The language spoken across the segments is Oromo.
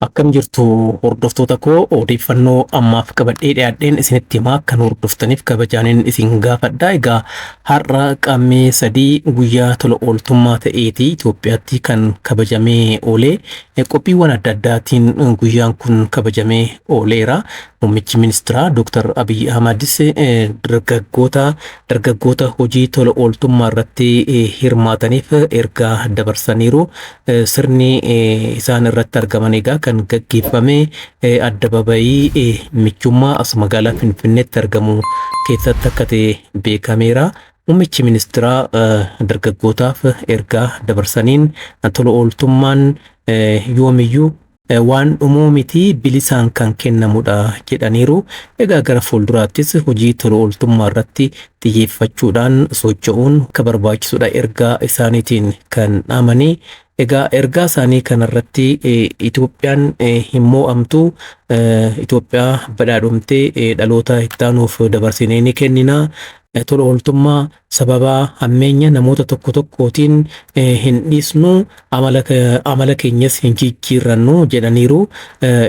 Akkam jirtu hordoftoota koo odeeffannoo ammaaf qabadhee dhiyaadheen isinitti himaa kan hordoftaniif kabajaanin isin gaafadha. Egaa har'a qammee 3 guyyaa tola ooltummaa ta'eeti Itoophiyaatti kan kabajamee oolee qophiiwwan adda addaatiin guyyaan kun kabajamee ooleera. Muummichi ministeeraa Dr. Abiy Ahmadis dargaggoota hojii tola ooltummaa irratti hirmaataniif ergaa dabarsaniiru. Sirni isaan irratti argaman egaa kan gaggeeffame Addabaabayii Michummaa as magaalaa Finfinneetti argamu keessatti akka ta'e beekameera. Muummichi ministeeraa dargaggootaaf ergaa dabarsaniin tola ooltummaan yoomiyyuu waan dhumuu miti bilisaan kan kennamudha jedhaniiru. Egaa gara fuulduraattis hojii tola ooltummaa irratti xiyyeeffachuudhaan socho'uun akka barbaachisudha ergaa isaaniitiin kan dhaamanii. Egaa ergaa isaanii kanarratti Itoophiyaan hin mo'amtu, Itoophiyaa badhaadhumtee dhaloota itti aanuuf dabarsinee ni kennina. Tola ooltummaa sababa hammeenya namoota tokko tokkootiin hin dhiisnu, amala keenyas hin jijjiirrannu jedhaniiru.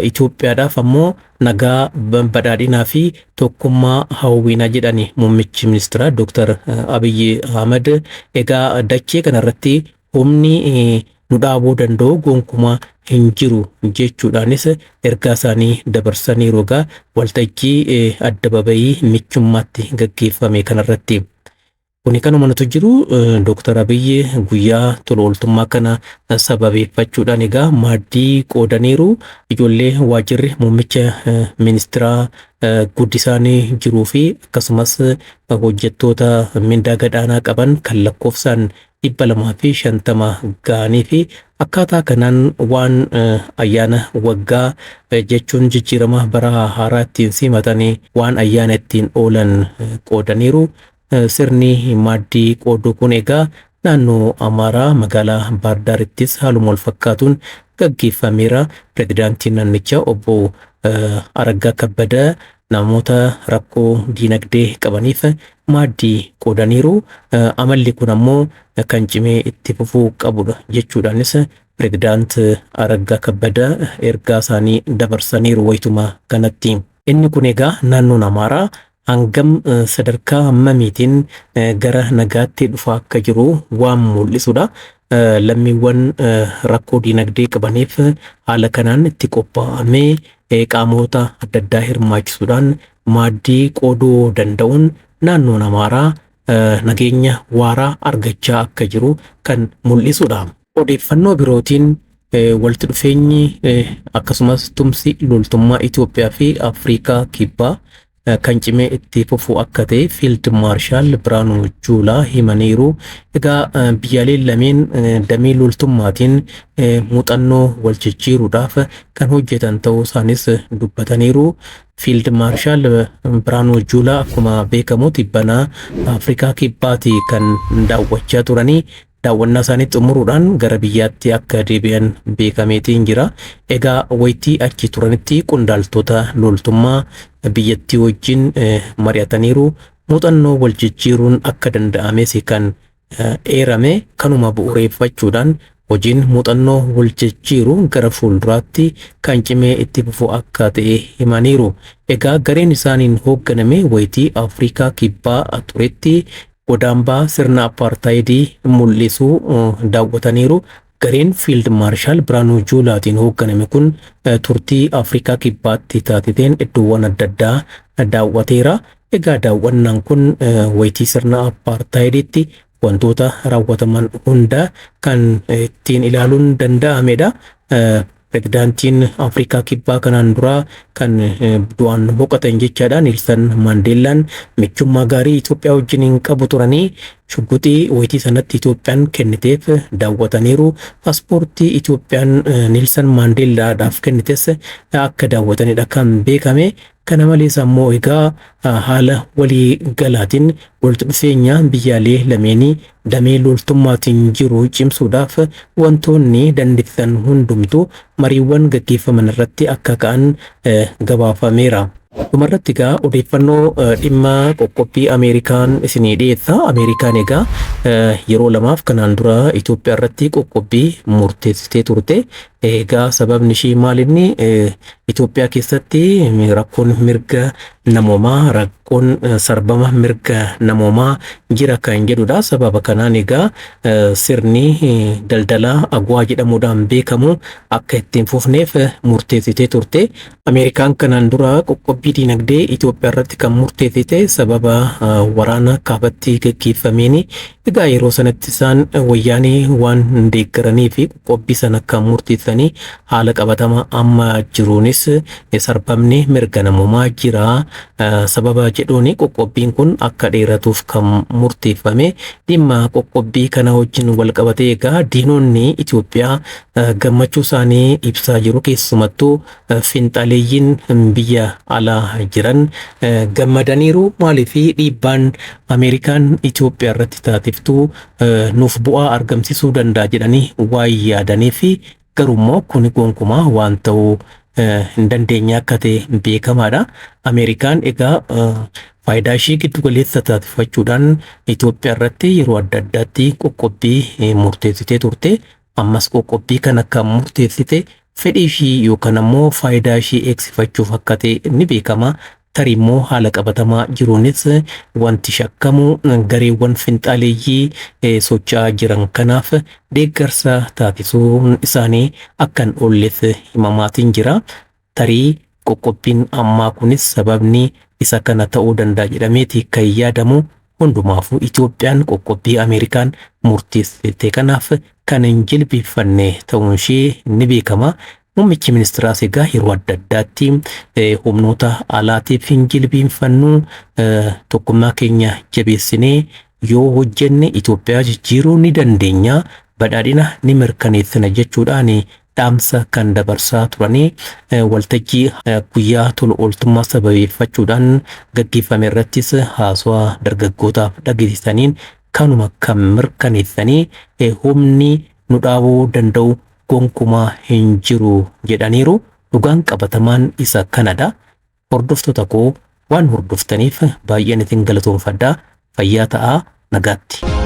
Itoophiyaadhaaf ammoo nagaa badhaadhinaa fi tokkummaa hawwina jedhani muummichi ministeeraa Dr. Abiy Ahmad. Egaa dachee kanarratti humni nu dhaabuu danda'u gonkumaa hin jiru jechuudhaanis ergaa isaanii dabarsaniiru. Egaa waltajjii Addabaabayii Michummaatti gaggeeffame kanarratti. Kuni kanuma nuti jiru Dr. Abiy guyyaa tola ooltummaa kana sababeeffachuudhaan egaa maaddii qoodaniiru. Ijoollee waajjirri muummicha ministeeraa guddisaanii jiruu fi akkasumas hojjettoota mindaa gadaanaa qaban kan lakkoofsaan 250 ga'anii fi akkaataa kanaan waan ayyaana waggaa jechuun jijjiirama bara haaraa ittiin simatanii waan ayyaana ittiin oolan qoodaniiru. Sirni maaddii qooduu kun egaa naannoo Amaaraa magaalaa Baardaarittis haaluma wal fakkaatuun gaggeeffameera. Pireezidaantiin naannichaa obbo Araggaa Kabbadaa namoota rakkoo diinagdee qabaniif maaddii qoodaniiru. Amalli kun ammoo kan cimee itti fufuu qabudha jechuudhaanis pireezidaant Araggaa Kabbadaa ergaa isaanii dabarsaniiru wayituma kanatti. Inni kun egaa naannoon Amaaraa hangam sadarkaa hammamiitiin gara nagaatti dhufaa akka jiru waan mul'isudha. Lammiiwwan rakkoo diinagdee qabaniif haala kanaan itti qophaa'amee qaamota adda addaa hirmaachisuudhaan maaddii qooduu danda'uun naannoon Amaaraa nageenya waaraa argachaa akka jiru kan mul'isudha. Odeeffannoo birootiin walitti dhufeenyi akkasumas tumsi loltummaa Itoophiyaa fi Afrikaa Kibbaa kan cimee itti fufuu akka ta'e Fiild Maarshaal Biraanuu Juulaa himaniiru. Egaa biyyaaleen lameen damee loltummaatiin muuxannoo wal jijjiiruudhaaf kan hojjetan ta'uu isaanis dubbataniiru. Fiild Maarshaal Biraanuu Juulaa akkuma beekamu tibbanaa Afrikaa Kibbaatti kan daawwachaa turanii daawwannaa isaanii xumuruudhaan gara biyyaatti akka deebi'an beekameetiin jira. Egaa wayitii achi turanitti qondaaltota loltummaa biyyattii wajjin mari'ataniiru. Muuxannoo wal jijjiiruun akka danda'ames kan eerame. Kanuma bu'uureeffachuudhaan hojiin muuxannoo wal jijjiiruu gara fuulduraatti kan cimee itti fufuu akka ta'e himaniiru. Egaa gareen isaaniin hoogganame wayitii Afrikaa Kibbaa turetti godaambaa sirna apartaayidii mul'isuu daawwataniiru. Gareen Fiild Maarshaal Biraanuu Juulaatiin hoogganame kun turtii Afrikaa Kibbaatti taasiteen iddoowwan adda addaa daawwateera. Egaa daawwannaan kun wayitii sirna apartaayidiitti wantoota raawwataman hunda kan ittiin ilaaluun danda'amedha. Pireezidaantiin Afrikaa Kibbaa kanaan dura kan du'aan boqotan jechaadha Neelsan Maandeellaan michummaa gaarii Itoophiyaa wajjin qabu turanii shugguxii wayitii sanatti Itoophiyaan kenniteef daawwataniiru. Paaspoortii Itoophiyaan Neelsan Maandeellaadhaaf kennites akka daawwatanidha kan beekame. Kana malees ammoo egaa haala walii galaatiin walitti dhufeenya biyyaalee lameenii damee loltummaatiin jiru cimsuudhaaf wantoonni dandeessisan hundumtu mariiwwan gaggeeffaman irratti akka ka'an gabaafameera. Dhumarratti egaa odeeffannoo dhimma qoqqobbii Ameerikaan isinii dhiyeessa. Ameerikaan egaa yeroo lamaaf kanaan dura Itoophiyaa irratti qoqqobbii murteessitee turte. Egaa sababni ishii maalinni Itoophiyaa keessatti rakkoon mirga namoomaa rakkoon sarbama mirga namoomaa jira kan jedhudha. Sababa kanaan egaa sirni daldalaa agwaa jedhamuudhaan beekamu akka ittiin fufneef murteessitee turte. Ameerikaan kanaan dura qoqqobbii dinagdee Itoophiyaa irratti kan murteessite sababa waraana kaabatti gaggeeffameen. Egaa yeroo sanatti isaan wayyaanii waan deeggaranii fi qoqqobbii sana kan murteessanii haala qabatama amma jiruunis sarbamni mirga namoomaa jira. Sababa jedhuuni qoqqobbiin kun akka dheeratuuf kan murteeffame. Dhimma qoqqobbii kana wajjin wal qabatee egaa diinonni Itoophiyaa gammachuu isaanii ibsaa jiru. Keessumattuu finxaaleeyyiin biyya alaa jiran gammadaniiru. Maaliif dhiibbaan Ameerikaan Itoophiyaa irratti taasiftu nuuf bu'aa argamsiisuu danda'a jedhanii waan yaadanii fi garummoo kun gonkumaa waan ta'uu hin dandeenye akka ta'e beekamaadha. Ameerikaan egaa faayidaa ishee giddu galeessa taasifachuudhaan Itoophiyaa irratti yeroo adda addaatti qoqqobbii murteessitee turte. Ammas qoqqobbii kana kan murteessite fedhii ishii yookaan ammoo faayidaa ishii eegsifachuuf akka ta'e ni beekama. Tarimmoo haala qabatamaa jiruunis wanti shakkamu gareewwan finxaaleeyyii socho'aa jiran kanaaf deeggarsa taasisuun isaanii akkan oolleef himamaatiin jira. Tarii qoqqobbiin ammaa kunis sababni isa kana ta'uu danda'a jedhameeti kan yaadamu. Hundumaafuu Itoophiyaan qoqqobbii Ameerikaan murteessite kanaaf kan hin jilbeeffanne ta'uun ishee ni beekama. Muummichi ministeeraas egaa yeroo adda addaatti humnoota alaatiif hin jilbeenfannu tokkummaa keenya jabeessinee yoo hojjenne Itoophiyaa jijjiiruu ni dandeenya, badhaadhina ni mirkaneessina jechuudhaan dhaamsa kan dabarsaa turanii waltajjii guyyaa tola ooltummaa sababeeffachuudhaan gaggeeffame irrattis haasawaa dargaggootaaf dhageessisaniin kanuma kan mirkaneessanii humni nu dhaabuu danda'u gonkumaa hin jiru jedhaniiru. Dhugaan qabatamaan isa kanadha. Hordoftoota koo waan hordoftaniif baay'een isin galatoomfadha. Fayyaa ta'aa, nagaatti.